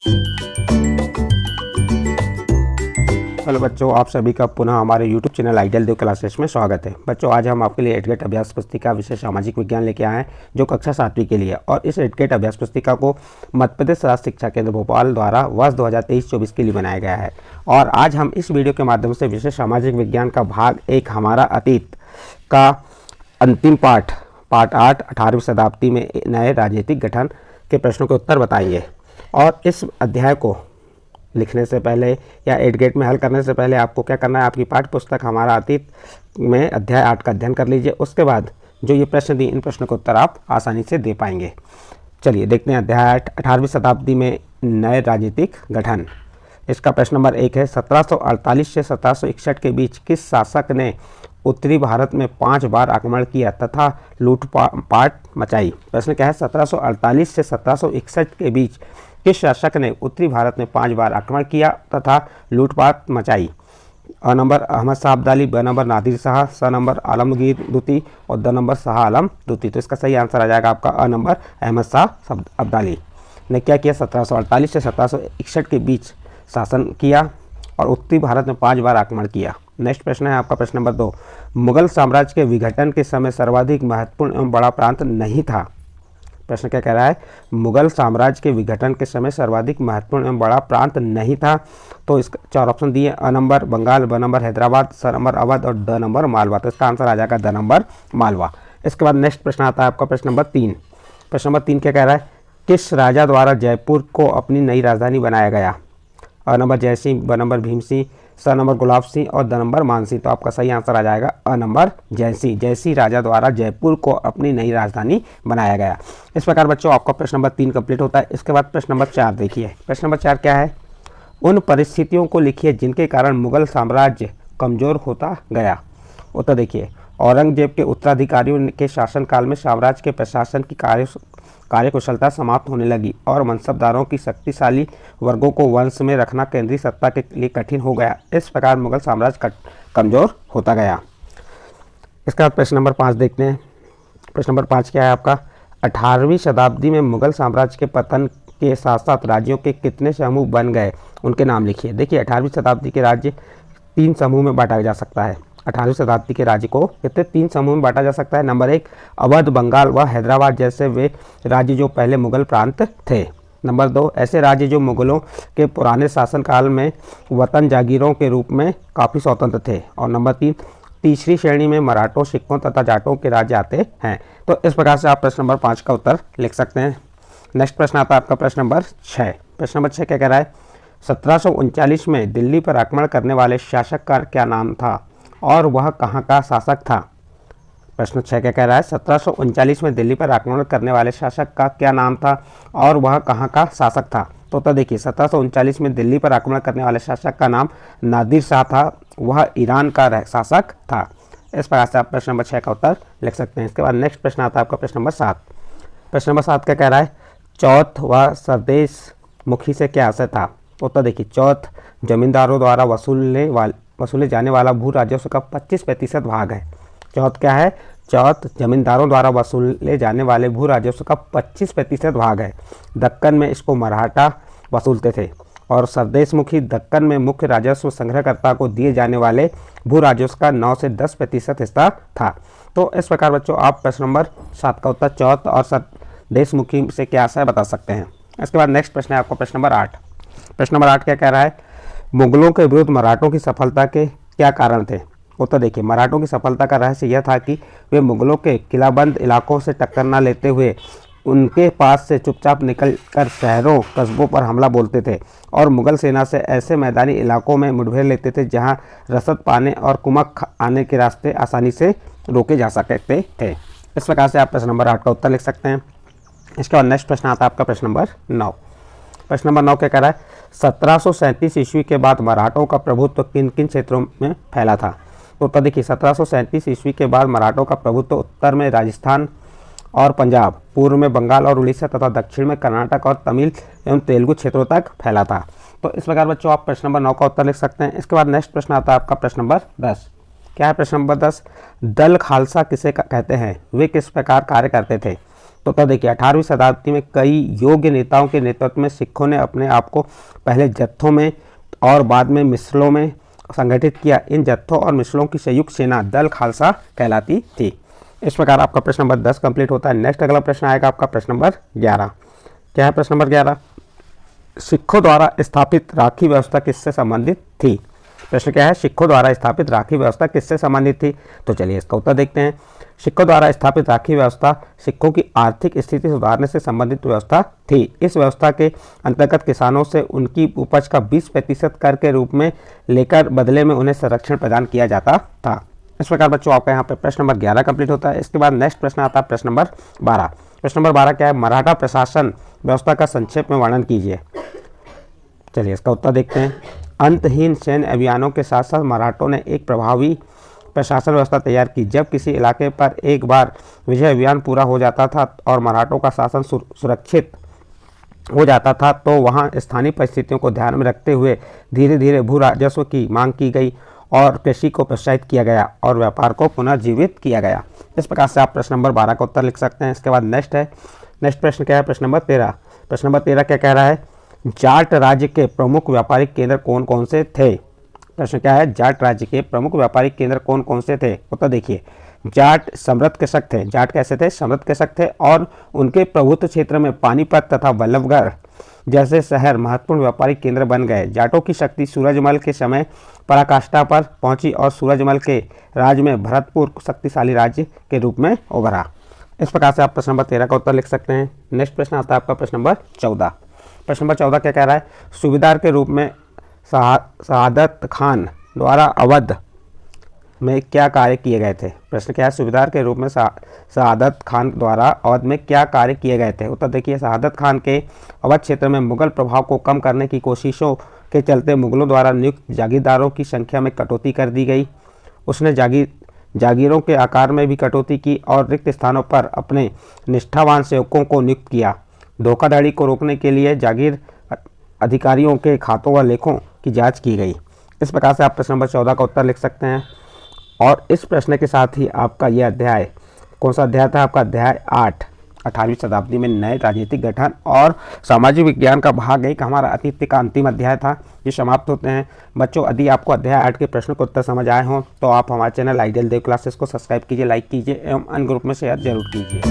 Hello बच्चों, आप सभी का पुनः हमारे YouTube चैनल आइडियल देव क्लासेस में स्वागत है। बच्चों, आज हम आपके लिए एडगेट अभ्यास पुस्तिका विषय सामाजिक विज्ञान लेके आए हैं, जो कक्षा 7वीं के लिए। और इस एडगेट अभ्यास पुस्तिका को मध्य प्रदेश राज्य शिक्षा केंद्र भोपाल द्वारा वर्ष 2023-24 के लिए बनाया गया है। और आज हम इस वीडियो के माध्यम से विषय सामाजिक विज्ञान का भाग 1 हमारा अतीत का अंतिम पाठ 8 18वीं शताब्दी में नए राजनीतिक गठन के प्रश्नों के उत्तर बताएंगे। और इस अध्याय को लिखने से पहले या एडगेट में हल करने से पहले आपको क्या करना है, आपकी पाठ्य पुस्तक हमारा अतीत में अध्याय 8 का अध्ययन कर लीजिए। उसके बाद जो ये प्रश्न दिए, इन प्रश्नों के उत्तर आप आसानी से दे पाएंगे। चलिए देखते हैं अध्याय 8 18वीं शताब्दी में नए राजनीतिक गठन। इसका प्रश्न नंबर 1 है, 1748 से 1761 के बीच किस शासक ने उत्तरी भारत में 5 बार आक्रमण किया तथा लूटपाट मचाई? प्रश्न क्या है, 1748 से 1761 के बीच किस शासक ने उत्तरी भारत में 5 बार आक्रमण किया तथा लूटपाट मचाई? अ नंबर अहमद शाह अब्दाली, ब नंबर नादिर शाह, स नंबर आलमगीर दूती और द नंबर शाह आलम दूती। तो इसका सही आंसर आ जाएगा आपका अ नंबर अहमद शाह अब्दाली ने क्या किया, 1748 से 1761 के बीच शासन किया और उत्तरी भारत में 5 बार आक्रमण किया। नेक्स्ट प्रश्न है आपका प्रश्न नंबर 2, मुगल साम्राज्य के विघटन के समय सर्वाधिक महत्वपूर्ण एवं बड़ा प्रांत नहीं था? प्रश्न क्या कह रहा है, मुगल साम्राज्य के विघटन के समय सर्वाधिक महत्वपूर्ण एवं बड़ा प्रांत नहीं था। तो इसका 4 ऑप्शन दिए, अ नंबर बंगाल, ब नंबर हैदराबाद, स नंबर अवध और ड नंबर मालवा। तो इसका आंसर आ जाएगा द नंबर मालवा। इसके बाद नेक्स्ट प्रश्न आता है आपका प्रश्न नंबर 3। प्रश्न नंबर 3 क्या कह रहा है, किस राजा द्वारा जयपुर को अपनी नई राजधानी बनाया गया? अ नंबर जयसिंह, ब नंबर भीम सिंह, स नंबर गुलाब सिंह और द नंबर मान सिंह। तो आपका सही आंसर आ जाएगा अ नंबर जयसिंह। जयसिंह राजा द्वारा जयपुर को अपनी नई राजधानी बनाया गया। इस प्रकार बच्चों आपका प्रश्न नंबर 3 कंप्लीट होता है। इसके बाद प्रश्न नंबर 4 देखिए। प्रश्न नंबर 4 क्या है, उन परिस्थितियों को लिखिए जिनके कारण मुगल साम्राज्य कमजोर होता गया। उत्तर देखिए, औरंगजेब के उत्तराधिकारियों के शासनकाल में साम्राज्य के प्रशासन की कार्यकुशलता समाप्त होने लगी और मनसबदारों की शक्तिशाली वर्गों को वंश में रखना केंद्रीय सत्ता के लिए कठिन हो गया। इस प्रकार मुगल साम्राज्य कमजोर होता गया। इसके बाद प्रश्न नंबर 5 देखते हैं। प्रश्न नंबर 5 क्या है आपका, 18वीं शताब्दी में मुगल साम्राज्य के पतन के साथ साथ राज्यों के कितने समूह बन गए, उनके नाम लिखिए। देखिए 18वीं शताब्दी के राज्य 3 समूह में बांटा जा सकता है। 18वीं शताब्दी के राज्य को कितने 3 समूह में बांटा जा सकता है। नंबर 1 अवध, बंगाल व हैदराबाद जैसे वे राज्य जो पहले मुगल प्रांत थे। नंबर 2 ऐसे राज्य जो मुगलों के पुराने शासनकाल में वतन जागीरों के रूप में काफ़ी स्वतंत्र थे। और नंबर 3 तीसरी श्रेणी में मराठों, सिखों तथा जाटों के राज्य आते हैं। तो इस प्रकार से आप प्रश्न नंबर 5 का उत्तर लिख सकते हैं। नेक्स्ट प्रश्न आता है आपका प्रश्न नंबर 6। प्रश्न नंबर 6 क्या कह रहा है, 1739 में दिल्ली पर आक्रमण करने वाले शासक का क्या नाम था और वह कहाँ का शासक था? प्रश्न 6 क्या कह रहा है, 1739 में दिल्ली पर आक्रमण करने वाले शासक का क्या नाम था और वह कहाँ का शासक था? तो देखिए 1739 में दिल्ली पर आक्रमण करने वाले शासक का नाम नादिर शाह था, वह ईरान का शासक था। इस प्रकार से आप प्रश्न नंबर 6 का उत्तर लिख सकते हैं। इसके बाद नेक्स्ट प्रश्न आता है आपका प्रश्न नंबर 7। प्रश्न नंबर 7 क्या कह रहा है, चौथ व सरदेश मुखी से क्या आशय था? तो देखिए चौथ जमींदारों द्वारा वसूले जाने वाला भू राजस्व का 25% भाग है। चौथ क्या है, चौथ जमींदारों द्वारा वसूले जाने वाले भू राजस्व का 25% भाग है। दक्कन में इसको मराठा वसूलते थे और सरदेशमुखी दक्कन में मुख्य राजस्व संग्रहकर्ता को दिए जाने वाले भू राजस्व का 9 से 10% हिस्सा था। तो इस प्रकार बच्चों आप प्रश्न नंबर 7 का उत्तर चौथ और सरदेशमुखी से क्या आशय बता सकते हैं। इसके बाद नेक्स्ट प्रश्न है आपका प्रश्न नंबर 8। प्रश्न नंबर 8 क्या कह रहा है, मुगलों के विरुद्ध मराठों की सफलता के क्या कारण थे? उत्तर देखिए, मराठों की सफलता का रहस्य यह था कि वे मुगलों के किलाबंद इलाकों से टक्कर न लेते हुए उनके पास से चुपचाप निकलकर शहरों कस्बों पर हमला बोलते थे और मुगल सेना से ऐसे मैदानी इलाकों में मुठभेड़ लेते थे जहां रसद पाने और कुमक आने के रास्ते आसानी से रोके जा सकते थे। इस प्रकार से आप प्रश्न नंबर 8 का उत्तर लिख सकते हैं। इसके बाद नेक्स्ट प्रश्न आता है आपका प्रश्न नंबर 9। प्रश्न नंबर 9 क्या कह रहा है, 1737 ईस्वी के बाद मराठों का प्रभुत्व किन किन क्षेत्रों में फैला था? तो देखिए 1737 ईस्वी के बाद मराठों का प्रभुत्व उत्तर में राजस्थान और पंजाब, पूर्व में बंगाल और उड़ीसा तथा दक्षिण में कर्नाटक और तमिल एवं तेलुगु क्षेत्रों तक फैला था। तो इस प्रकार बच्चों आप प्रश्न नंबर 9 का उत्तर लिख सकते हैं। इसके बाद नेक्स्ट प्रश्न आता है आपका प्रश्न नंबर 10। क्या है प्रश्न नंबर 10, दल खालसा किसे कहते हैं, वे किस प्रकार कार्य करते थे? तो तब देखिए 18वीं शताब्दी में कई योग्य नेताओं के नेतृत्व में सिखों ने अपने आप को पहले जत्थों में और बाद में मिसलों में संगठित किया। इन जत्थों और मिसलों की संयुक्त सेना दल खालसा कहलाती थी। इस प्रकार आपका प्रश्न नंबर 10 कंप्लीट होता है। नेक्स्ट अगला प्रश्न आएगा आपका प्रश्न नंबर 11। क्या है प्रश्न नंबर 11? सिखों द्वारा स्थापित राखी व्यवस्था किससे संबंधित थी? प्रश्न क्या है? सिखों द्वारा स्थापित राखी व्यवस्था किससे संबंधित थी? तो चलिए इसका उत्तर देखते हैं। सिखों द्वारा स्थापित राखी व्यवस्था सिखों की आर्थिक स्थिति सुधारने से संबंधित व्यवस्था थी। इस व्यवस्था के अंतर्गत किसानों से उनकी उपज का 20% कर के रूप में लेकर बदले में उन्हें संरक्षण प्रदान किया जाता था। इस प्रकार बच्चों आपका यहाँ पे प्रश्न नंबर 11 कंप्लीट होता है। इसके बाद नेक्स्ट प्रश्न आता है प्रश्न नंबर 12। प्रश्न नंबर 12 क्या है? मराठा प्रशासन व्यवस्था का संक्षेप में वर्णन कीजिए। चलिए इसका उत्तर देखते हैं। अंतहीन सैन्य अभियानों के साथ साथ मराठों ने एक प्रभावी प्रशासन व्यवस्था तैयार की। जब किसी इलाके पर एक बार विजय अभियान पूरा हो जाता था और मराठों का शासन सुरक्षित हो जाता था तो वहां स्थानीय परिस्थितियों को ध्यान में रखते हुए धीरे धीरे भू राजस्व की मांग की गई और कृषि को प्रोत्साहित किया गया और व्यापार को पुनर्जीवित किया गया। इस प्रकार से आप प्रश्न नंबर 12 का उत्तर लिख सकते हैं। इसके बाद नेक्स्ट प्रश्न क्या है? प्रश्न नंबर 13। प्रश्न नंबर 13 क्या कह रहा है? जाट राज्य के प्रमुख व्यापारिक केंद्र कौन कौन से थे? प्रश्न क्या है? जाट राज्य के प्रमुख व्यापारिक केंद्र कौन कौन से थे? उत्तर देखिए। जाट समृद्ध कृषक थे। जाट कैसे थे? समृद्ध कृषक थे और उनके प्रभुत्व क्षेत्र में पानीपत तथा बल्लभगढ़ जैसे शहर महत्वपूर्ण व्यापारिक केंद्र बन गए। जाटों की शक्ति सूरजमल के समय पराकाष्ठा पर पहुंची और सूरजमल के राज्य में भरतपुर शक्तिशाली राज्य के रूप में उभरा। इस प्रकार से आप प्रश्न नंबर 13 का उत्तर लिख सकते हैं। नेक्स्ट प्रश्न आता है आपका प्रश्न नंबर 14। प्रश्न नंबर 14 क्या कह रहा है? सूबेदार के रूप में शहादत खान द्वारा अवध में क्या कार्य किए गए थे? प्रश्न क्या है? सूबेदार के रूप में शहादत खान द्वारा अवध में क्या कार्य किए गए थे? उत्तर देखिए। शहादत खान के अवध क्षेत्र में मुगल प्रभाव को कम करने की कोशिशों के चलते मुगलों द्वारा नियुक्त जागीरदारों की संख्या में कटौती कर दी गई। उसने जागीरों के आकार में भी कटौती की और रिक्त स्थानों पर अपने निष्ठावान सेवकों को नियुक्त किया। धोखाधड़ी को रोकने के लिए जागीर अधिकारियों के खातों व लेखों की जांच की गई। इस प्रकार से आप प्रश्न नंबर 14 का उत्तर लिख सकते हैं। और इस प्रश्न के साथ ही आपका यह अध्याय, कौन सा अध्याय था? आपका अध्याय 8, 18वीं शताब्दी में नए राजनीतिक गठन और सामाजिक विज्ञान का भाग 1 हमारा अतिथि का अंतिम अध्याय था। ये समाप्त होते हैं। बच्चों यदि आपको अध्याय 8 के प्रश्न को उत्तर समझ आए हों तो आप हमारे चैनल आइडियल देव क्लासेस को सब्सक्राइब कीजिए, लाइक कीजिए एवं अन्य ग्रुप में शेयर जरूर कीजिए।